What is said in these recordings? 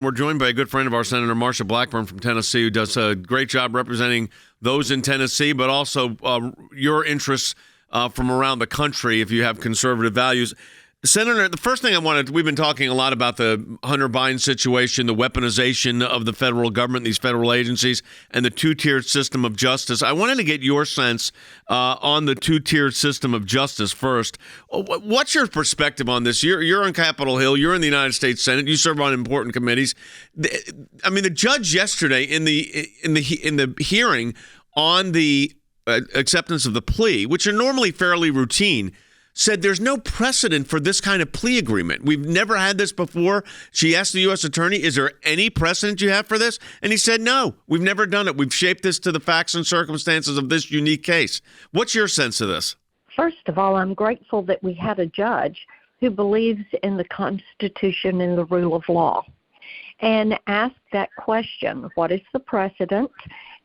We're joined by a good friend of ours, Senator Marsha Blackburn from Tennessee, who does a great job representing those in Tennessee, but also your interests from around the country if you have conservative values. Senator, the first thing we've been talking a lot about the Hunter Biden situation, the weaponization of the federal government, these federal agencies, and the two-tiered system of justice. I wanted to get your sense on the two-tiered system of justice first. What's your perspective on this? You're on Capitol Hill. You're in the United States Senate. You serve on important committees. The judge yesterday in the hearing on the acceptance of the plea, which are normally fairly routine, said there's no precedent for this kind of plea agreement. We've never had this before. She asked the U.S. attorney, is there any precedent you have for this? And he said, no, we've never done it. We've shaped this to the facts and circumstances of this unique case. What's your sense of this? First of all, I'm grateful that we had a judge who believes in the Constitution and the rule of law and asked that question, what is the precedent?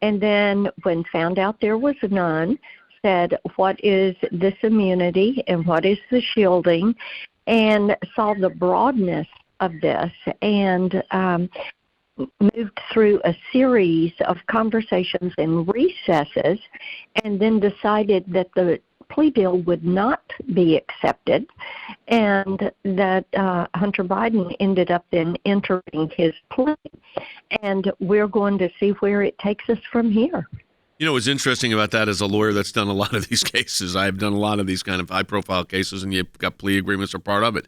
And then when found out there was none, said, what is this immunity and what is the shielding, and saw the broadness of this and moved through a series of conversations and recesses and then decided that the plea deal would not be accepted and that Hunter Biden ended up then entering his plea. And we're going to see where it takes us from here. You know, what's interesting about that as a lawyer that's done a lot of these cases, I've done a lot of these kind of high-profile cases, and you've got plea agreements are part of it,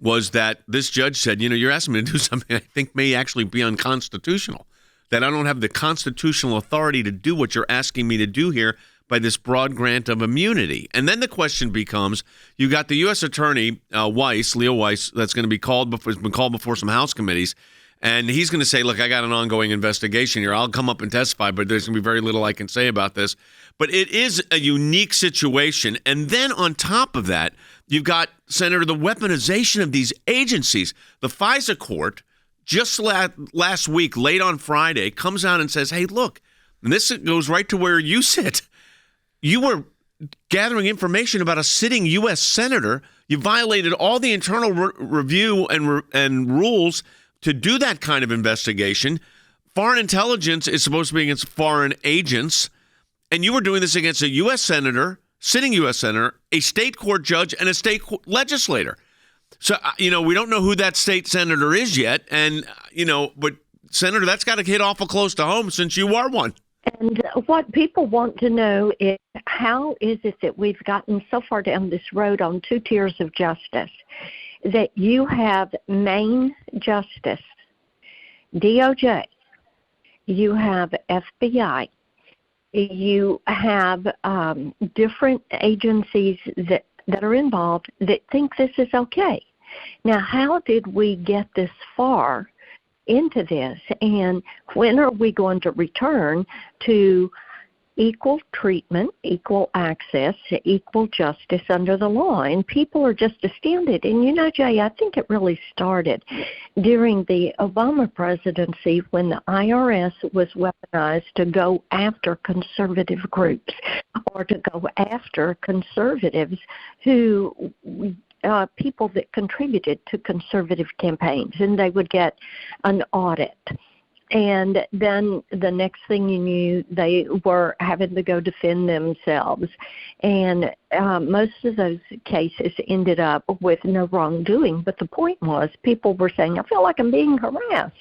was that this judge said, you're asking me to do something I think may actually be unconstitutional, that I don't have the constitutional authority to do what you're asking me to do here by this broad grant of immunity. And then the question becomes, you got the U.S. Attorney, Leo Weiss, that's going to be called before some House committees. And he's going to say, look, I got an ongoing investigation here. I'll come up and testify, but there's going to be very little I can say about this. But it is a unique situation. And then on top of that, you've got, Senator, the weaponization of these agencies. The FISA court just last week, late on Friday, comes out and says, hey, look, and this goes right to where you sit. You were gathering information about a sitting U.S. senator. You violated all the internal review and rules to do that kind of investigation. Foreign intelligence is supposed to be against foreign agents, and you were doing this against a U.S. senator, sitting U.S. senator, a state court judge, and a state legislator. So, we don't know who that state senator is yet, and, but, Senator, that's got to hit awful close to home since you are one. And what people want to know is, how is it that we've gotten so far down this road on two tiers of justice? That you have Maine Justice, DOJ, you have FBI, you have different agencies that are involved that think this is okay. Now, how did we get this far into this, and when are we going to return to equal treatment, equal access, equal justice under the law? And people are just astounded. And, Jay, I think it really started during the Obama presidency when the IRS was weaponized to go after conservative groups or to go after conservatives who people that contributed to conservative campaigns, and they would get an audit. And then the next thing you knew, they were having to go defend themselves. And most of those cases ended up with no wrongdoing. But the point was, people were saying, I feel like I'm being harassed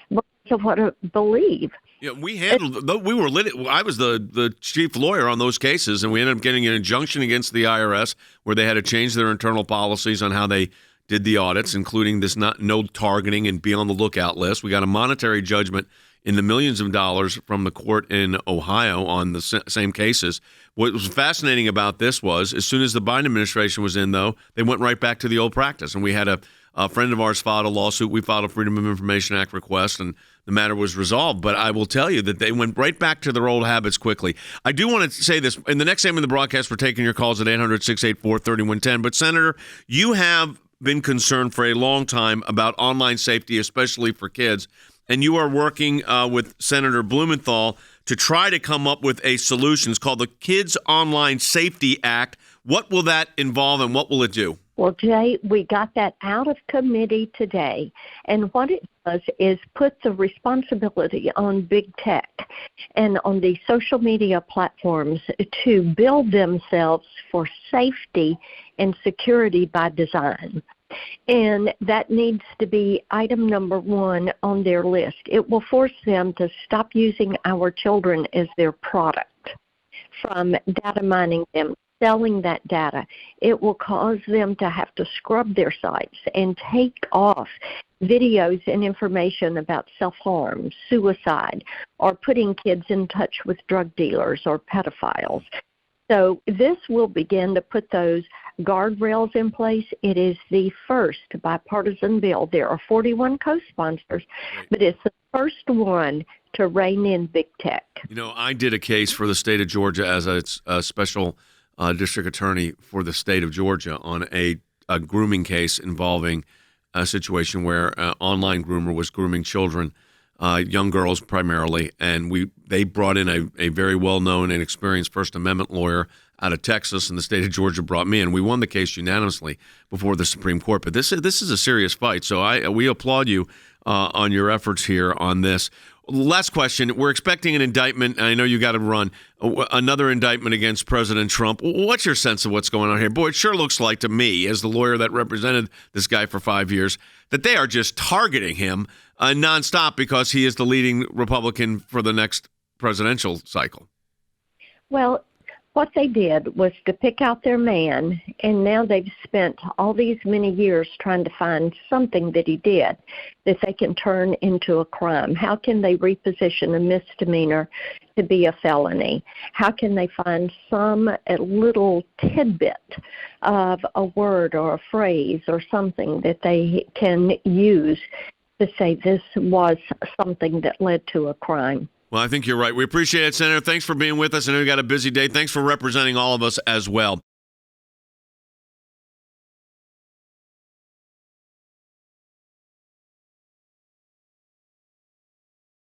because of what I believe. Yeah, we handled. I was the chief lawyer on those cases, and we ended up getting an injunction against the IRS where they had to change their internal policies on how they did the audits, including this no targeting and be on the lookout list. We got a monetary judgment in the millions of dollars from the court in Ohio on the same cases. What was fascinating about this was, as soon as the Biden administration was in, though, they went right back to the old practice. And we had a friend of ours filed a lawsuit. We filed a Freedom of Information Act request, and the matter was resolved. But I will tell you that they went right back to their old habits quickly. I do want to say this. In the next segment of the broadcast, we're taking your calls at 800-684-3110. But, Senator, you have been concerned for a long time about online safety, especially for kids. And you are working with Senator Blumenthal to try to come up with a solution. It's called the Kids Online Safety Act. What will that involve and what will it do? Well, Jay, we got that out of committee today, and what it does is put the responsibility on big tech and on the social media platforms to build themselves for safety and security by design. And that needs to be item number one on their list. It will force them to stop using our children as their product, from data mining them, selling that data. It will cause them to have to scrub their sites and take off videos and information about self-harm, suicide, or putting kids in touch with drug dealers or pedophiles. So this will begin to put those guardrails in place. It is the first bipartisan bill. There are 41 co-sponsors, but it's the first one to rein in big tech. You know, I did a case for the state of Georgia as a special district attorney for the state of Georgia on a grooming case involving a situation where an online groomer was grooming children, young girls primarily, and they brought in a very well-known and experienced First Amendment lawyer out of Texas, and the state of Georgia brought me in. We won the case unanimously before the Supreme Court, but this is a serious fight, so we applaud you on your efforts here on this. Last question. We're expecting an indictment. I know you got to run another indictment against President Trump. What's your sense of what's going on here? Boy, it sure looks like to me, as the lawyer that represented this guy for 5 years, that they are just targeting him nonstop because he is the leading Republican for the next presidential cycle. Well, what they did was to pick out their man, and now they've spent all these many years trying to find something that he did that they can turn into a crime. How can they reposition a misdemeanor to be a felony? How can they find some little tidbit of a word or a phrase or something that they can use to say this was something that led to a crime? Well, I think you're right. We appreciate it, Senator. Thanks for being with us. I know you got a busy day. Thanks for representing all of us as well.